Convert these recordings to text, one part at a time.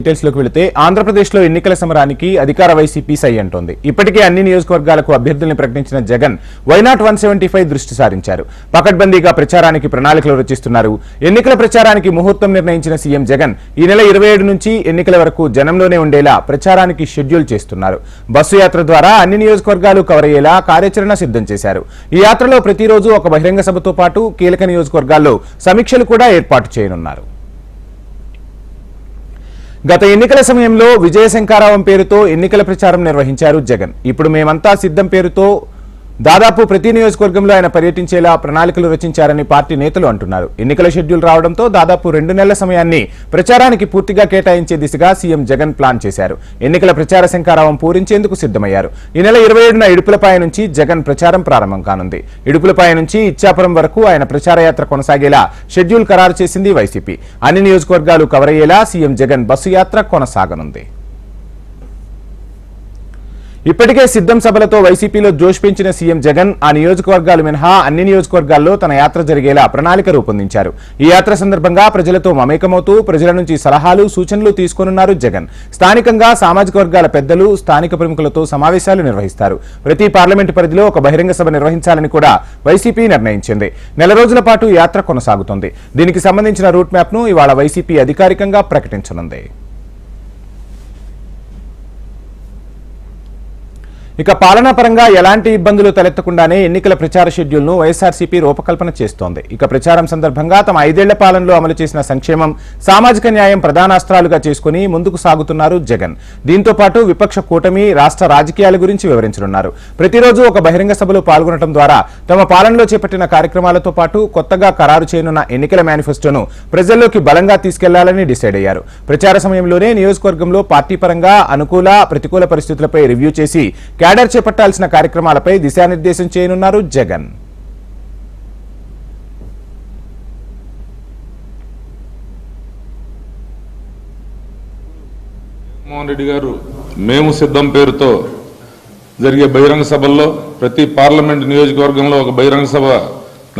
Details లోకి వెళితే ఆంధ్రప్రదేశ్లో ఎన్నికల సమరానికి అధికార వైసీపీ సై అంటోంది. ఇప్పటికే అన్ని నియోజకవర్గాలకు అభ్యర్థుల్ని ప్రకటించిన జగన్ వైనాట్ 175 దృష్టి సారించారు. పకడ్బందీగా ప్రచారానికి ప్రణాళికలు రచిస్తున్నారు. ఎన్నికల ప్రచారానికి ముహూర్తం నిర్ణయించిన సీఎం జగన్ ఈ నెల 27 నుంచి ఎన్నికల వరకు జనంలోనే ఉండేలా ప్రచారానికి షెడ్యూల్ చేస్తున్నారు. బస్సు యాత్ర ద్వారా అన్ని నియోజకవర్గాలు కవర్ అయ్యేలా కార్యాచరణ సిద్ధం చేశారు. ఈ యాత్రలో ప్రతిరోజు ఒక బహిరంగ సభతో పాటు కీలక నియోజకవర్గాల్లో సమీక్షలు కూడా ఏర్పాటు చేయనున్నారు. గత ఎన్నికల సమయంలో విజయ శంఖారావం పేరుతో ఎన్నికల ప్రచారం నిర్వహించారు జగన్. ఇప్పుడు మేమంతా సిద్ధం పేరుతో దాదాపు ప్రతి నియోజకవర్గంలో ఆయన పర్యటించేలా ప్రణాళికలు రచించారని పార్టీ నేతలు అంటున్నారు. ఎన్నికల షెడ్యూల్ రావడంతో దాదాపు 2 నెలల సమయాన్ని ప్రచారానికి పూర్తిగా కేటాయించే దిశగా సీఎం జగన్ ప్లాన్ చేశారు. ఎన్నికల ప్రచార శంఖారావం పూరించేందుకు సిద్ధమయ్యారు. ఈ నెల 27న ఇడుపులపాయ నుంచి జగన్ ప్రచారం ప్రారంభం కానుంది. ఇడుపులపాయ నుంచి ఇచ్చాపురం వరకు ఆయన ప్రచార యాత్ర కొనసాగేలా షెడ్యూల్ ఖరారు చేసింది వైసీపీ. అన్ని నియోజకవర్గాలు కవర్ అయ్యేలా సీఎం జగన్ బస్సు యాత్ర కొనసాగనుంది. ఇప్పటికే సిద్ధం సభలతో వైసీపీలో జోష్ పెంచిన సీఎం జగన్ ఆ నియోజకవర్గాలు మినహా అన్ని నియోజకవర్గాల్లో తన యాత్ర జరిగేలా ప్రణాళిక రూపొందించారు. ఈ యాత్ర సందర్భంగా ప్రజలతో మమేకమవుతూ ప్రజల నుంచి సలహాలు సూచనలు తీసుకోనున్నారు జగన్. స్థానికంగా సామాజిక వర్గాల పెద్దలు స్థానిక ప్రముఖులతో సమావేశాలు నిర్వహిస్తారు. ప్రతి పార్లమెంటు పరిధిలో ఒక బహిరంగ సభ నిర్వహించాలని కూడా వైసీపీ నిర్ణయించింది. నెల రోజుల పాటు యాత్ర కొనసాగుతుంది. దీనికి సంబంధించిన రూట్ మ్యాప్ ను ఇవాళ వైసీపీ అధికారికంగా ప్రకటించనుంది. ఇక పాలనా పరంగా ఎలాంటి ఇబ్బందులు తలెత్తకుండానే ఎన్నికల ప్రచార షెడ్యూల్ ను వైఎస్ఆర్సీపీ రూపకల్పన చేస్తోంది. ఇక ప్రచారం సందర్భంగా తమ 5 ఏళ్ల పాలనలో అమలు చేసిన సంక్షేమం, సామాజిక న్యాయం ప్రధానాస్త్రాలుగా చేసుకుని ముందుకు సాగుతున్నారు జగన్. దీంతో పాటు విపక్ష కూటమి, రాష్ట్ర రాజకీయాల గురించి వివరించనున్నారు. ప్రతిరోజు ఒక బహిరంగ సభలో పాల్గొనడం ద్వారా తమ పాలనలో చేపట్టిన కార్యక్రమాలతో పాటు కొత్తగా ఖరారు చేయనున్న ఎన్నికల మేనిఫెస్టోను ప్రజల్లోకి బలంగా తీసుకెళ్లాలని డిసైడ్ అయ్యారు. ప్రచార సమయంలోనే నియోజకవర్గంలో పార్టీ పరంగా అనుకూల, ప్రతికూల పరిస్థితులపై రివ్యూ చేసి క్యాడర్ చేపట్టాల్సిన కార్యక్రమాలపై దిశానిర్దేశం చేయనున్నారు జగన్. జగన్మోహన్ రెడ్డి గారు మేము సిద్ధం పేరుతో జరిగే బహిరంగ సభల్లో ప్రతి పార్లమెంట్ నియోజకవర్గంలో ఒక బహిరంగ సభ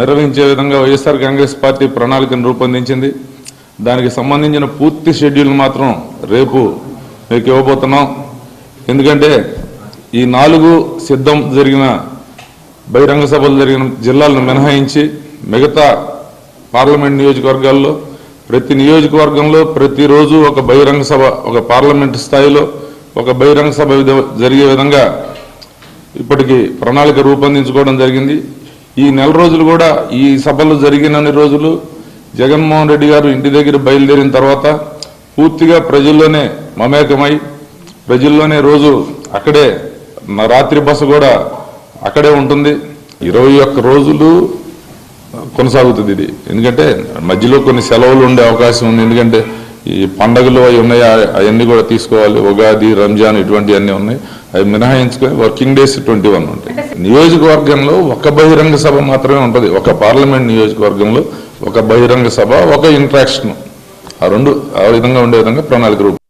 నిర్వహించే విధంగా వైఎస్ఆర్ కాంగ్రెస్ పార్టీ ప్రణాళికను రూపొందించింది. దానికి సంబంధించిన పూర్తి షెడ్యూల్ మాత్రం రేపు మీకు ఇవ్వబోతున్నాం. ఎందుకంటే ఈ 4 సిద్ధం జరిగిన బహిరంగ సభలు జరిగిన జిల్లాలను మినహాయించి మిగతా పార్లమెంట్ నియోజకవర్గాల్లో ప్రతి నియోజకవర్గంలో ప్రతిరోజు ఒక బహిరంగ సభ, ఒక పార్లమెంట్ స్థాయిలో ఒక బహిరంగ సభ జరిగే విధంగా ఇప్పటికీ ప్రణాళిక రూపొందించుకోవడం జరిగింది. ఈ నెల రోజులు కూడా ఈ సభలు జరిగినన్ని రోజులు జగన్మోహన్ రెడ్డి గారు ఇంటి దగ్గర బయలుదేరిన తర్వాత పూర్తిగా ప్రజల్లోనే మమేకమై ప్రజల్లోనే రోజు అక్కడే రాత్రి బస కూడా అక్కడే ఉంటుంది. 21 రోజులు కొనసాగుతుంది ఇది. ఎందుకంటే మధ్యలో కొన్ని సెలవులు ఉండే అవకాశం ఉంది. ఎందుకంటే ఈ పండగలు అవి ఉన్నాయి, అవన్నీ కూడా తీసుకోవాలి. ఉగాది, రంజాన్ ఇటువంటివన్నీ ఉన్నాయి. అవి మినహాయించుకొని వర్కింగ్ డేస్ 21 ఉంటాయి. నియోజకవర్గంలో ఒక బహిరంగ సభ మాత్రమే ఉంటుంది. ఒక పార్లమెంట్ నియోజకవర్గంలో ఒక బహిరంగ సభ, ఒక ఇంట్రాక్షన్, ఆ విధంగా ఉండే విధంగా ప్రణాళిక రూపం